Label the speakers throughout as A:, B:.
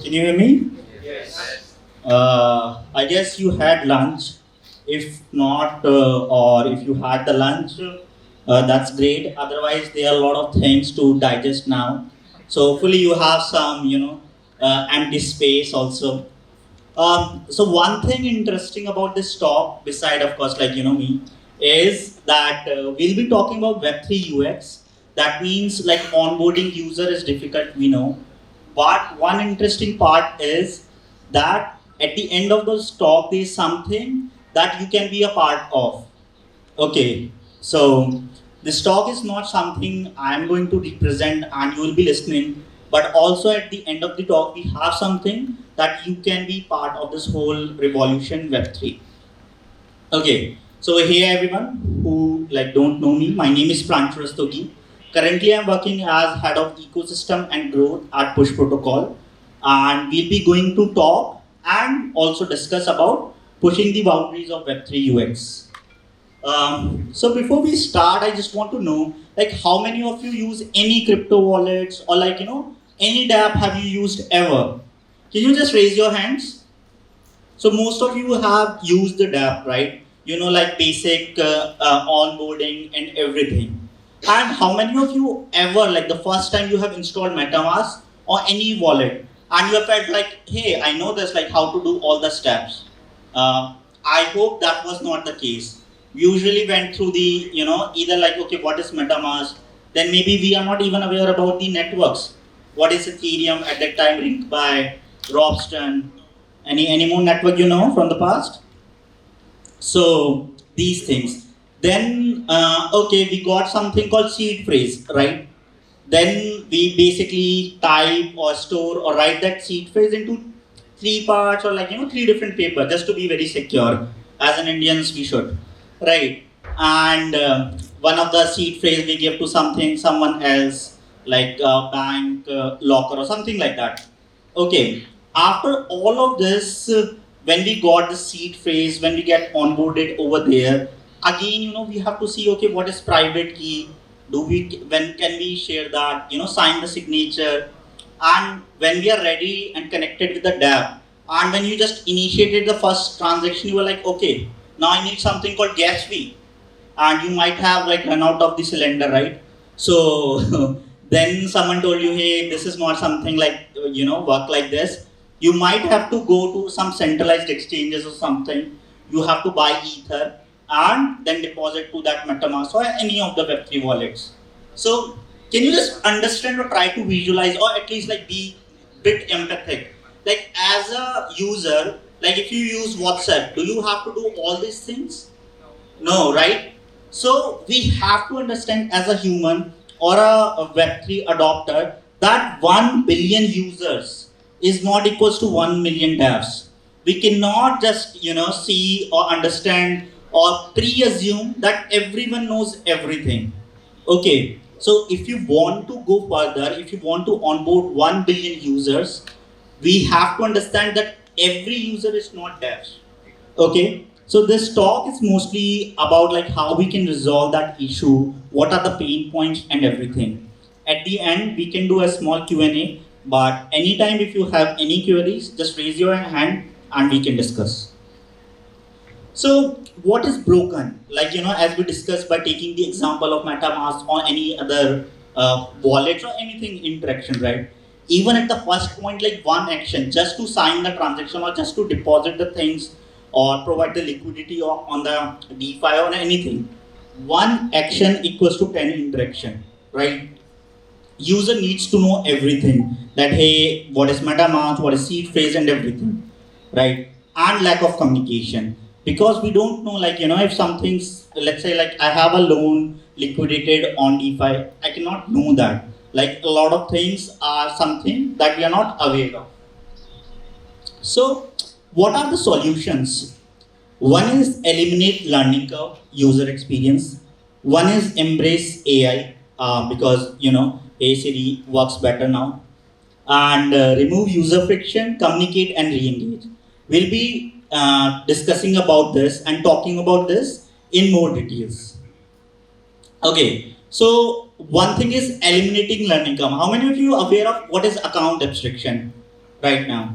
A: Can you hear me?
B: Yes.
A: I guess you had lunch. If not, or if you had the lunch, that's great. Otherwise, there are a lot of things to digest now. So hopefully you have some, empty space also. So one thing interesting about this talk, beside of course, me, is that we'll be talking about Web3 UX. That means like onboarding user is difficult, we know. But one interesting part is that at the end of the talk, there is something that you can be a part of. Okay, so this talk is not something I'm going to represent and you will be listening, but also at the end of the talk, we have something that you can be part of this whole revolution Web3. Okay, so hey everyone who don't know me, my name is Pranshu Rastogi. Currently, I'm working as head of ecosystem and growth at Push Protocol, and we'll be going to talk and also discuss about pushing the boundaries of Web3 UX. So before we start, I just want to know how many of you use any crypto wallets or any dApp have you used ever? Can you just raise your hands? So most of you have used the dApp, right? Like basic onboarding and everything. And how many of you ever, like the first time you have installed MetaMask or any wallet, and you have felt like, hey, I know this, like how to do all the steps. I hope that was not the case. We usually went through the, either like, okay, what is MetaMask? Then maybe we are not even aware about the networks. What is Ethereum at that time linked by Robston? Any more network from the past? So these things. Then okay, we got something called seed phrase, right? Then we basically type or store or write that seed phrase into three parts or three different paper just to be very secure. As an Indians, we should, right? And one of the seed phrase we give to someone else, like bank, locker or something like that. Okay, after all of this, when we got the seed phrase, when we get onboarded over there, again, we have to see, okay, what is private key? When can we share that? Sign the signature, and when we are ready and connected with the dApp, and when you just initiated the first transaction, you were like, okay, now I need something called gas fee, and you might have run out of the cylinder, right? So then someone told you, hey, this is not something work like this. You might have to go to some centralized exchanges or something. You have to buy ether and then deposit to that MetaMask or any of the Web3 wallets. So can you just understand or try to visualize or at least be bit empathic? Like as a user, like if you use WhatsApp, do you have to do all these things? No, right? So we have to understand as a human or a Web3 adopter that 1 billion users is not equals to 1 million devs. We cannot just see or understand or pre-assume that everyone knows everything. Okay, so if you want to go further, if you want to onboard 1 billion users, we have to understand that every user is not devs. Okay, so this talk is mostly about how we can resolve that issue, what are the pain points and everything. At the end, we can do a small Q&A, but anytime if you have any queries, just raise your hand and we can discuss. So what is broken? As we discussed by taking the example of MetaMask or any other wallets or anything interaction, right? Even at the first point, one action, just to sign the transaction or just to deposit the things or provide the liquidity or on the DeFi or anything, one action equals to 10 interaction, right? User needs to know everything that, hey, what is MetaMask, what is seed phrase and everything, right? And lack of communication. Because we don't know, if something's, let's say, I have a loan liquidated on DeFi, I cannot know that. A lot of things are something that we are not aware of. So, what are the solutions? One is eliminate learning curve, user experience. One is embrace AI because AI Siri works better now. And remove user friction, communicate and re-engage. We'll be discussing about this and talking about this in more details. Okay, so one thing is eliminating learning curve. How many of you are aware of what is account abstraction? right now.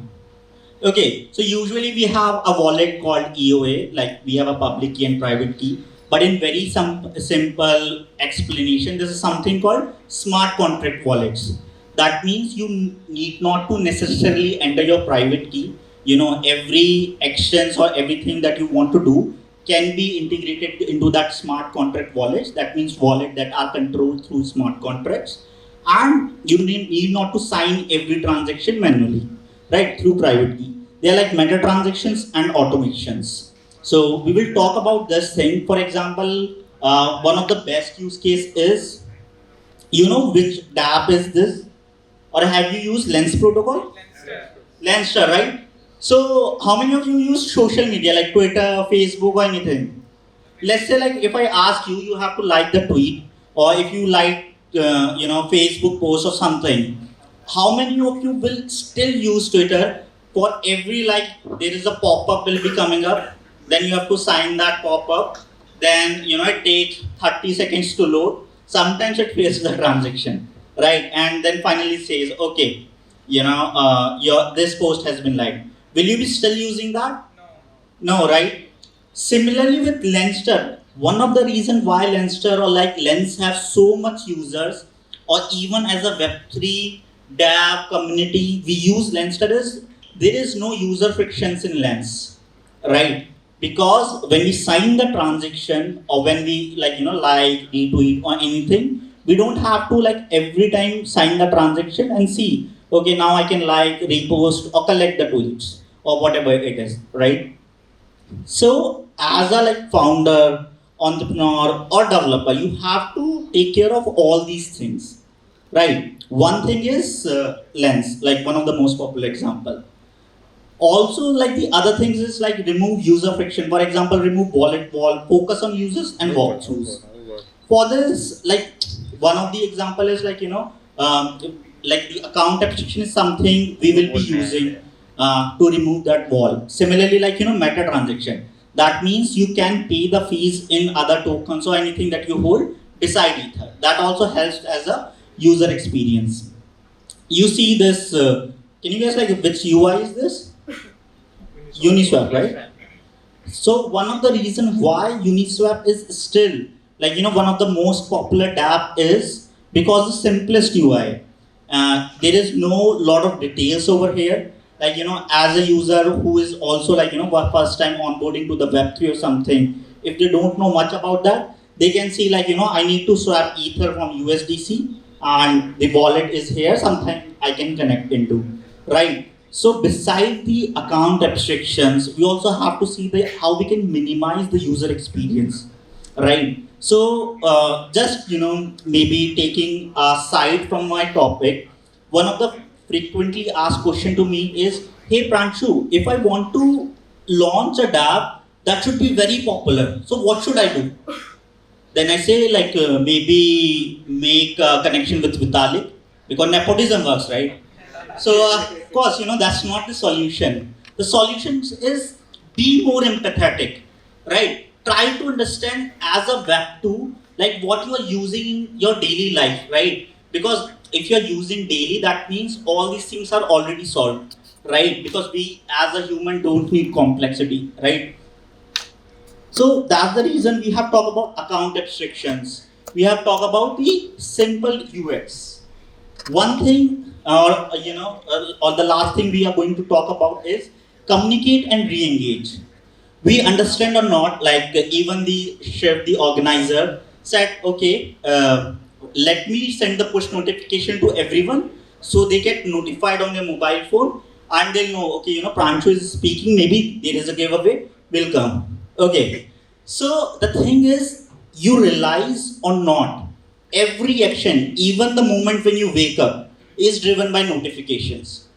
A: Okay, so usually we have a wallet called EOA, like we have a public key and private key. But in very simple explanation, this is something called smart contract wallets. That means you need not to necessarily enter your private key. You know, every actions or everything that you want to do can be integrated into that smart contract wallets. That means wallet that are controlled through smart contracts. And you need not to sign every transaction manually, right, through private key. They are like meta transactions and automations. So we will talk about this thing. For example, one of the best use case is, you know which dApp is this? Or have you used Lens protocol? Lenster, right? So how many of you use social media like Twitter, Facebook or anything? Let's say like if I ask you, you have to like the tweet, or if you like Facebook post or something. How many of you will still use Twitter? For every like there is a pop-up will be coming up, then you have to sign that pop-up, then it takes 30 seconds to load. Sometimes it fails the transaction, right? And then finally says, okay, your this post has been liked. Will you be still using that? No, right? Similarly with Lenster, one of the reasons why Lenster or like Lens have so much users, or even as a Web3 dApp community, we use Lenster is there is no user frictions in Lens, right? Because when we sign the transaction or when we like retweet or anything, we don't have to like every time sign the transaction and see, okay, now I can like repost or collect the tweets or whatever it is, right? So, as a like founder, entrepreneur, or developer, you have to take care of all these things, right? One thing is Lens, like one of the most popular example. Also, like the other things is like remove user friction. For example, remove wallet wall, focus on users and walkthroughs. For this, like one of the example is like the account abstraction is something we will be using to remove that wall. Similarly, like meta transaction. That means you can pay the fees in other tokens or anything that you hold beside Ether. That also helps as a user experience. You see this. Can you guys like which UI is this? Uniswap, right? So one of the reasons why Uniswap is still like one of the most popular dApp is because the simplest UI. There is no lot of details over here. Like as a user who is also like for first time onboarding to the Web3 or something, if they don't know much about that, they can see like I need to swap Ether from USDC and the wallet is here. Sometimes I can connect into, right? So beside the account abstractions, we also have to see how we can minimize the user experience, right? So just maybe taking a side from my topic, one of the frequently asked question to me is, hey Pranshu, if I want to launch a dApp that should be very popular, so what should I do? Then I say like maybe make a connection with Vitalik because nepotism works, right? So of course, that's not the solution. The solution is be more empathetic, right? Try to understand as a Web2, like what you are using in your daily life, right? Because if you are using daily, that means all these things are already solved, right? Because we as a human don't need complexity, right? So that's the reason we have talked about account abstractions. We have talked about the simple UX. One thing, or the last thing we are going to talk about is communicate and re-engage. We understand or not, like even the chef, the organizer said, okay, let me send the push notification to everyone so they get notified on their mobile phone and they'll know, okay, Pranshu is speaking, maybe there is a giveaway, will come. Okay. So the thing is, you realize or not, every action, even the moment when you wake up, is driven by notifications,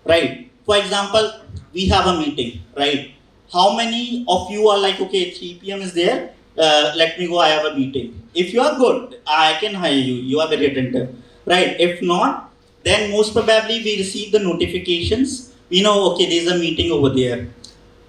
A: right? For example, we have a meeting, right? How many of you are like, okay, 3 p.m. is there, let me go, I have a meeting. If you are good, I can hire you, you are very attentive, right? If not, then most probably we receive the notifications, we know, okay, there's a meeting over there.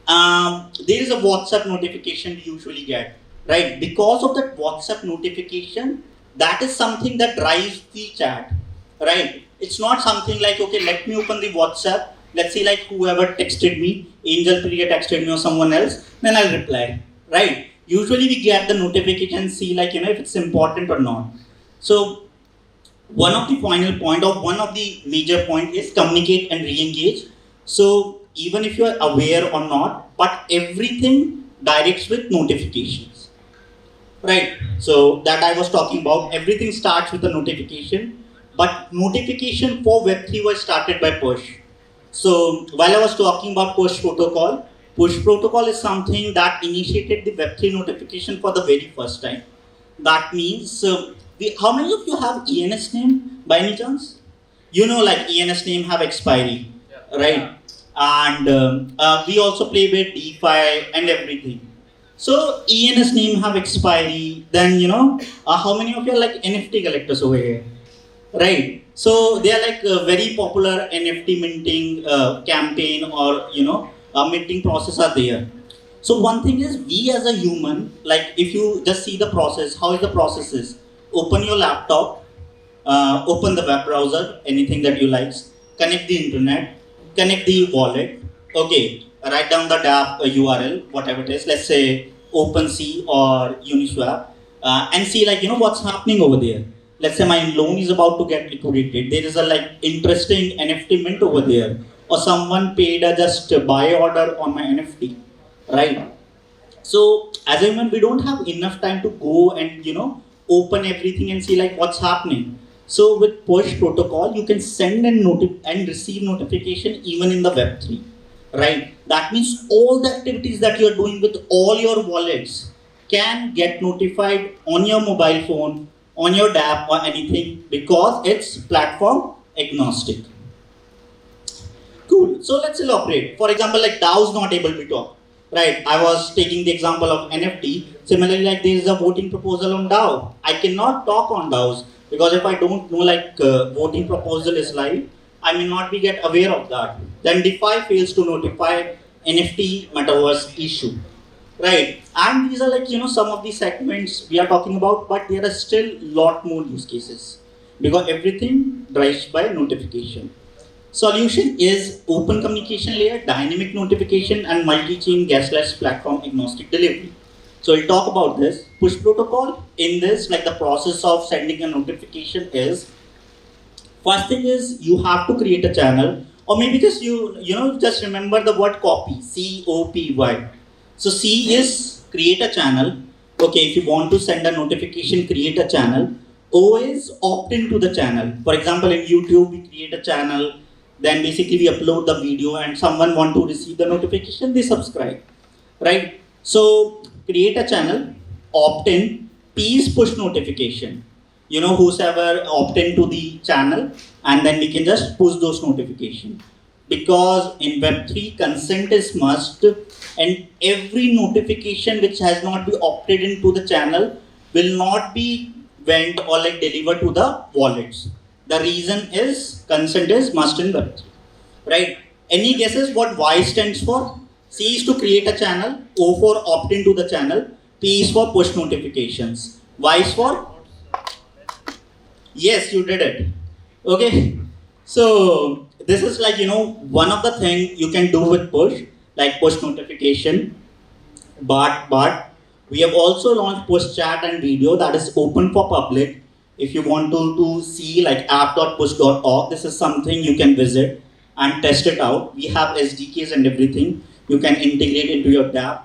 A: There is a WhatsApp notification we usually get, right? Because of that WhatsApp notification, that is something that drives the chat, right? It's not something like, okay, let me open the WhatsApp Let's see, like whoever texted me, Angel Priya texted me or someone else, then I'll reply, right? Usually we get the notification, see like, if it's important or not. So one of the final point or one of the major point is communicate and re-engage. So even if you are aware or not, but everything directs with notifications, right? So that I was talking about, everything starts with a notification, but notification for Web3 was started by push. So while I was talking about push protocol is something that initiated the Web3 notification for the very first time. That means, how many of you have ENS name by any chance? You know, like ENS name have expiry, right? And we also play with DeFi and everything. So ENS name have expiry. Then how many of you are like NFT collectors over here? Right. So they are like a very popular NFT minting campaign or minting process are there. So one thing is we as a human, like if you just see the process, how is the process is? Open your laptop, open the web browser, anything that you like, connect the internet, connect the wallet, okay, write down the dApp URL, whatever it is, let's say OpenSea or Uniswap, and see like what's happening over there. Let's say my loan is about to get liquidated. There is a like interesting NFT mint over there, or someone paid a just buy order on my NFT, right? So as a human, we don't have enough time to go and open everything and see like what's happening. So with push protocol, you can send and receive notification even in the Web3, right? That means all the activities that you're doing with all your wallets can get notified on your mobile phone, on your dApp or anything because it's platform agnostic. Cool. So let's elaborate. For example, like DAO is not able to talk. Right, I was taking the example of NFT. Similarly, like there is a voting proposal on DAO. I cannot talk on DAOs because if I don't know like voting proposal is live, I may not be get aware of that. Then DeFi fails to notify NFT metaverse issue. Right, and these are like some of the segments we are talking about, but there are still lot more use cases because everything drives by notification. Solution is open communication layer, dynamic notification, and multi-chain gasless platform agnostic delivery. So we'll talk about this. Push protocol in this, like the process of sending a notification is, first thing is you have to create a channel, or maybe just just remember the word copy, COPY. So C is create a channel. Okay, if you want to send a notification, create a channel. O is opt into the channel. For example, in YouTube, we create a channel, then basically we upload the video and someone want to receive the notification, they subscribe, right? So create a channel, opt in, P is push notification. Whosoever opt into the channel and then we can just push those notifications. Because in Web3, consent is must and every notification which has not been opted into the channel will not be went or like delivered to the wallets. The reason is consent is must in Web3, right? Any guesses what Y stands for? C is to create a channel, O for opt into the channel, P is for push notifications. Y is for? Yes, you did it. Okay. So this is like one of the thing you can do with push, like push notification. But we have also launched push chat and video that is open for public. If you want to see like app.push.org, this is something you can visit and test it out. We have SDKs and everything. You can integrate into your dApp.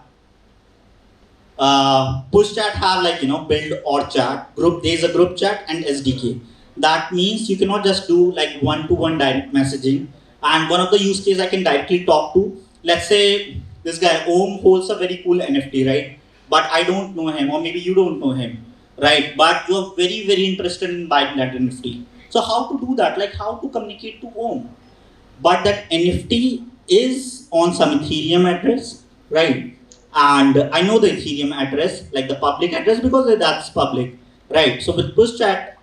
A: Push chat have like build or chat group. There is a group chat and SDK. That means you cannot just do like one-to-one direct messaging. And one of the use case I can directly talk to. Let's say this guy Om holds a very cool NFT, right? But I don't know him, or maybe you don't know him, right? But you're very, very interested in buying that NFT. So how to do that? Like how to communicate to Om? But that NFT is on some Ethereum address, right? And I know the Ethereum address, like the public address, because that's public, right? So with push chat,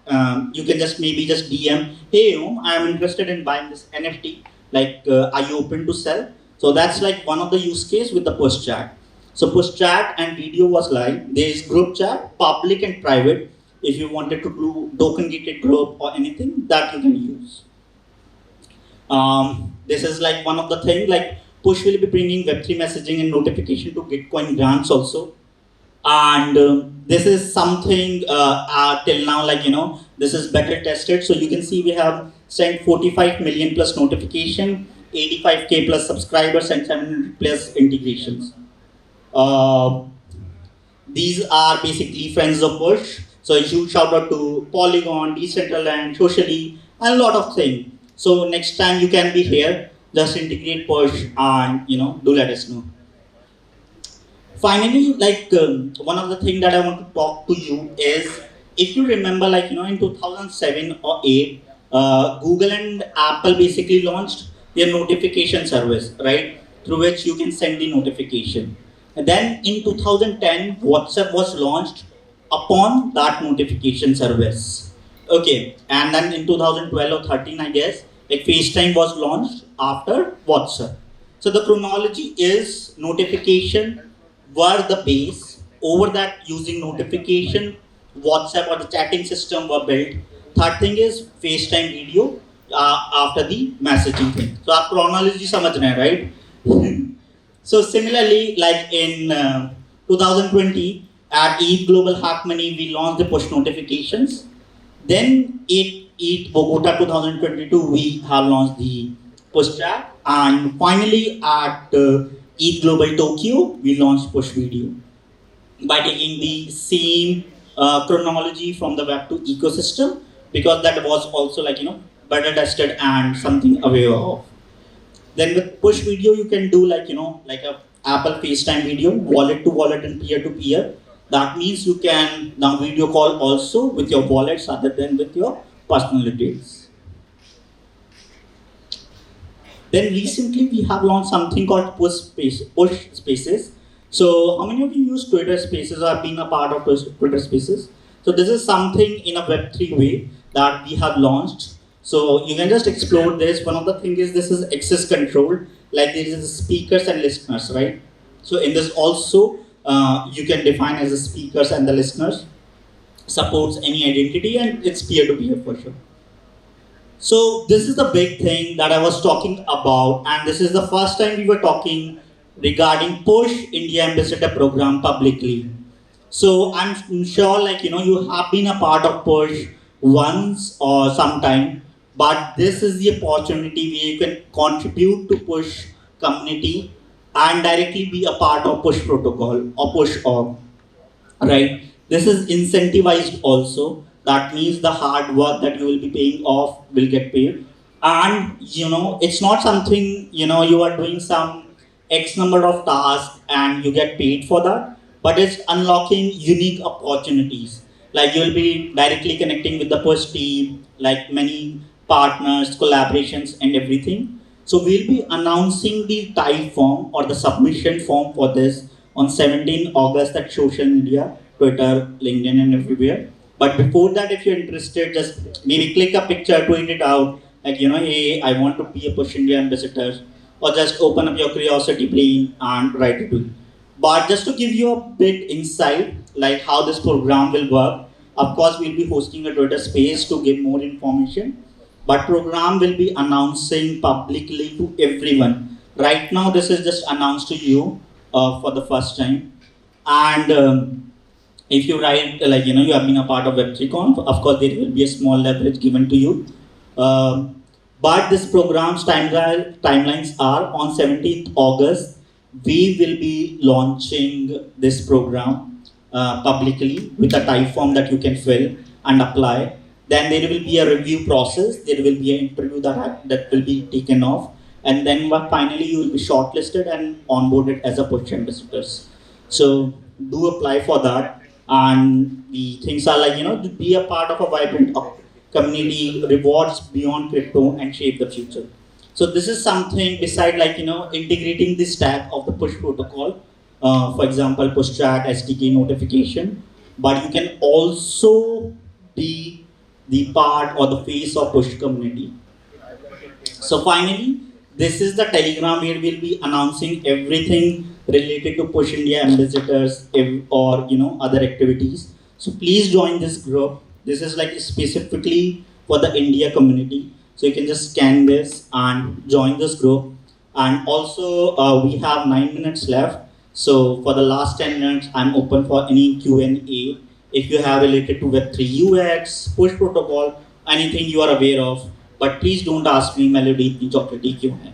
A: you can just maybe just DM, hey Om, I am interested in buying this NFT. Like, are you open to sell? So that's like one of the use case with the push chat. So push chat and video was live. There is group chat, public and private. If you wanted to do token gated group or anything that you can use. This is like one of the things, like push will be bringing Web3 messaging and notification to Gitcoin grants also. And this is something till now, like this is better tested. So you can see we have sent 45 million plus notification, 85k plus subscribers, and 700 plus integrations. Uh, these are basically friends of Push. So a huge shout out to Polygon, Decentraland, Socially, and a lot of things. So next time you can be here, just integrate Push and do let us know. Finally, like one of the things that I want to talk to you is, if you remember, like in 2007 or 8, Google and Apple basically launched their notification service, right, through which you can send the notification. And then in 2010, WhatsApp was launched upon that notification service. Okay, and then in 2012 or 13, I guess, like FaceTime was launched after WhatsApp. So the chronology is notification were the base. Over that, using notification, WhatsApp or the chatting system were built. Third thing is FaceTime video after the messaging thing. So our chronology samajh rahe hain, right? So similarly, like in 2020 at ETH Global Hack Money, we launched the push notifications. Then ETH Bogota 2022, we have launched the push chat, and finally at ETH Global Tokyo, we launched push video by taking the same chronology from the Web2 ecosystem, because that was also like better tested and something aware of. Then with push video, you can do like like a Apple FaceTime video, wallet to wallet and peer to peer. That means you can now video call also with your wallets other than with your personal details. Then recently we have launched something called push spaces. So how many of you use Twitter Spaces or have been a part of Twitter Spaces? So this is something in a Web3 way that we have launched. So you can just explore this. One of the things is this is access control. Like there is speakers and listeners, right? So in this also you can define as the speakers and the listeners. Supports any identity and it's peer-to-peer for sure. So this is the big thing that I was talking about, and this is the first time we were talking regarding Push India Ambassador Program publicly. So I'm sure like you have been a part of Push once or sometime, but this is the opportunity where you can contribute to Push community and directly be a part of Push protocol or Push org, right? This is incentivized also. That means the hard work that you will be paying off will get paid. And it's not something, you are doing some X number of tasks and you get paid for that, but it's unlocking unique opportunities. Like you will be directly connecting with the push team, like many partners, collaborations, and everything. So we'll be announcing the type form or the submission form for this on 17 August at social media, Twitter, LinkedIn, and everywhere. But before that, if you're interested, just maybe click a picture, tweet it out, like hey, I want to be a Push India ambassador, or just open up your curiosity brain and write it to it. But just to give you a bit insight, like how this program will work, of course, we'll be hosting a Twitter space to give more information, but program will be announcing publicly to everyone. Right now, this is just announced to you for the first time. And if you write, like, you have been a part of Web3Conf, of course, there will be a small leverage given to you. But this program's timelines are on 17th August. We will be launching this program publicly with a type form that you can fill and apply. Then there will be a review process. There will be an interview that will be taken off. And then finally you will be shortlisted and onboarded as a Push ambassadors. So do apply for that. And the things are like, to be a part of a vibrant community, rewards beyond crypto and shape the future. So this is something beside like, integrating the stack of the push protocol, for example, push chat, SDK notification, but you can also be the part or the face of push community. So finally, this is the Telegram where we'll be announcing everything related to Push India ambassadors or other activities. So please join this group. This is like specifically for the India community. So you can just scan this and join this group. And also, we have 9 minutes left. So for the last 10 minutes, I'm open for any Q&A. If you have related to Web3 UX, push protocol, anything you are aware of, but please don't ask me melody itni chocolatey kyun hai.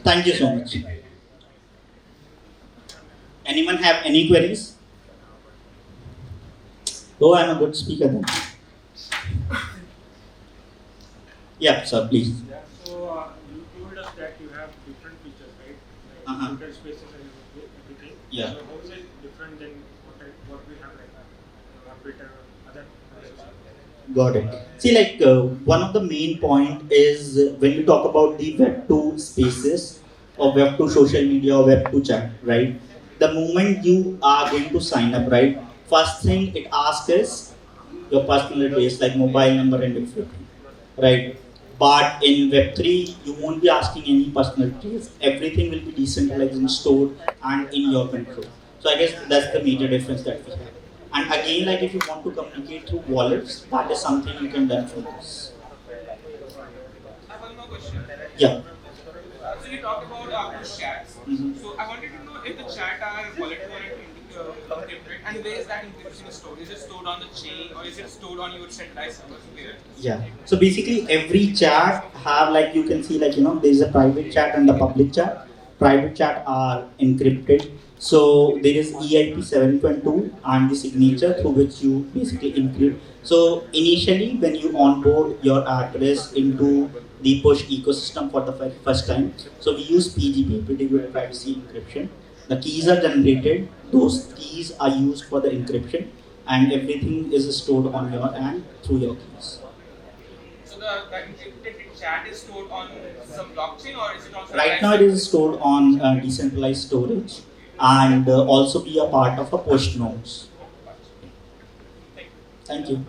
A: Thank you so much. Anyone have any queries? Oh, I'm a good speaker then. Yeah, sir, please.
B: Yeah, so you told us that you have different features, right? Like Twitter spaces and everything.
A: Yeah.
B: So how is it different than what we have right now? Twitter or other social?
A: Got it. See, like one of the main point is when you talk about the Web2 spaces or Web2 social media or Web2 chat, right? The moment you are going to sign up, right? First thing it asks is your personal details like mobile number and everything, right? But in Web3, you won't be asking any personal details. Everything will be decentralized and stored and in your control. So I guess that's the major difference that we have. And again, like if you want to communicate through wallets, that is something you can learn from this.
C: I have one more question.
A: Yeah.
C: So you talked about push chats. So I wanted to know if the chat are wallet encrypted, and where is that encryption stored? Is it stored on the chain or is it stored on your centralized server?
A: Yeah. So basically, every chat have like you can see like there is a private chat and the public chat. Private chat are encrypted. So there is EIP 7.2 and the signature through which you basically encrypt. So initially, when you onboard your address into the push ecosystem for the first time, so we use PGP, pretty good privacy encryption. The keys are generated. Those keys are used for the encryption, and everything is stored on your end through your keys.
C: So the encrypted chat is stored on some blockchain or is it on?
A: Right now, it is stored on decentralized storage and also be a part of a push nodes. Thank you.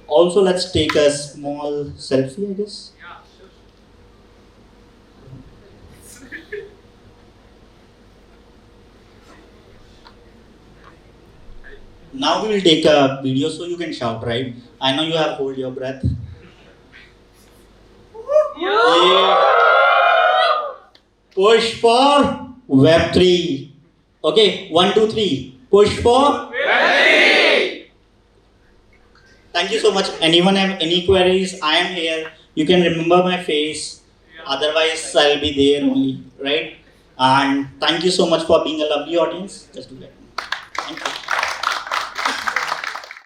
A: Also, let's take a small selfie, I guess.
C: Yeah, sure.
A: Now we will take a video so you can shout, right? I know you have hold your breath. Yeah. Push for Web3. Okay, 1, 2, 3. Push for
C: Web3.
A: Thank you so much. Anyone have any queries? I am here. You can remember my face. Otherwise, I'll be there only, right? And thank you so much for being a lovely audience. Just do that. Thank you.